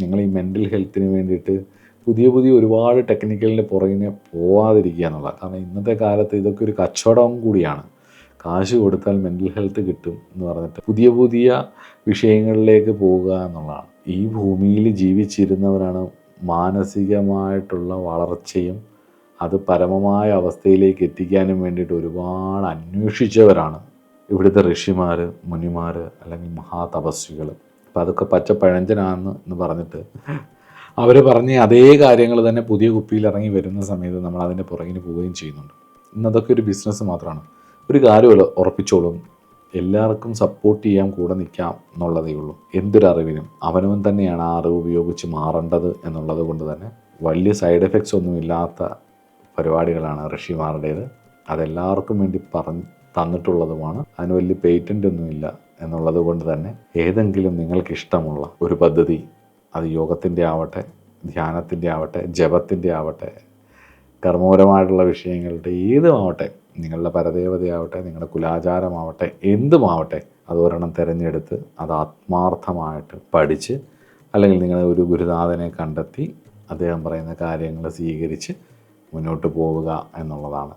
നിങ്ങൾ ഈ മെൻ്റൽ ഹെൽത്തിന് വേണ്ടിയിട്ട് പുതിയ പുതിയ ഒരുപാട് ടെക്നിക്കലിൻ്റെ പുറകിനെ പോവാതിരിക്കുക എന്നുള്ളത്. കാരണം ഇന്നത്തെ കാലത്ത് ഇതൊക്കെ ഒരു കച്ചവടം കൂടിയാണ്. കാശ് കൊടുത്താൽ മെൻ്റൽ ഹെൽത്ത് കിട്ടും എന്ന് പറഞ്ഞിട്ട് പുതിയ പുതിയ വിഷയങ്ങളിലേക്ക് പോവുക എന്നുള്ളതാണ്. ഈ ഭൂമിയിൽ ജീവിച്ചിരുന്നവരാണ് മാനസികമായിട്ടുള്ള വളർച്ചയും അത് പരമമായ അവസ്ഥയിലേക്ക് എത്തിക്കാനും വേണ്ടിയിട്ട് ഒരുപാട് അന്വേഷിച്ചവരാണ് ഇവിടുത്തെ ഋഷിമാർ, മുനിമാർ, അല്ലെങ്കിൽ മഹാതപസ്വികൾ. അപ്പം അതൊക്കെ പച്ചപ്പഴഞ്ചനാണെന്ന് പറഞ്ഞിട്ട് അവർ പറഞ്ഞ അതേ കാര്യങ്ങൾ തന്നെ പുതിയ കുപ്പിയിൽ ഇറങ്ങി വരുന്ന സമയത്ത് നമ്മൾ അതിൻ്റെ പുറകിന് പോവുകയും ചെയ്യുന്നുണ്ട്. ഇന്നതൊക്കെ ഒരു ബിസിനസ് മാത്രമാണ്. ഒരു കാര്യമല്ല, ഉറപ്പിച്ചോളും, എല്ലാവർക്കും സപ്പോർട്ട് ചെയ്യാൻ കൂടെ നിൽക്കാം എന്നുള്ളതേ ഉള്ളൂ. എന്തൊരറിവിനും അവനവൻ തന്നെയാണ് ആ അറിവ് ഉപയോഗിച്ച് മാറേണ്ടത് എന്നുള്ളത് കൊണ്ട് തന്നെ വലിയ സൈഡ് എഫക്ട്സ് ഒന്നുമില്ലാത്ത പരിപാടികളാണ് ഋഷിമാരുടേത്. അതെല്ലാവർക്കും വേണ്ടി തന്നിട്ടുള്ളതുമാണ്. അതിന് വലിയ പേറ്റൻ്റ് ഒന്നുമില്ല എന്നുള്ളത് കൊണ്ട് തന്നെ ഏതെങ്കിലും നിങ്ങൾക്കിഷ്ടമുള്ള ഒരു പദ്ധതി, അത് യോഗത്തിൻ്റെ ആവട്ടെ, ധ്യാനത്തിൻ്റെ ആവട്ടെ, ജപത്തിൻ്റെ ആവട്ടെ, കർമ്മപരമായിട്ടുള്ള വിഷയങ്ങളുടെ ഏതുമാവട്ടെ, നിങ്ങളുടെ പരദേവതയാവട്ടെ, നിങ്ങളുടെ കുലാചാരമാവട്ടെ, എന്തുമാവട്ടെ, അത് ഒരെണ്ണം തിരഞ്ഞെടുത്ത് അത് ആത്മാർത്ഥമായിട്ട് പഠിച്ച്, അല്ലെങ്കിൽ നിങ്ങൾ ഒരു ഗുരുനാഥനെ കണ്ടെത്തി അദ്ദേഹം പറയുന്ന കാര്യങ്ങൾ സ്വീകരിച്ച് മുന്നോട്ട് പോവുക എന്നുള്ളതാണ്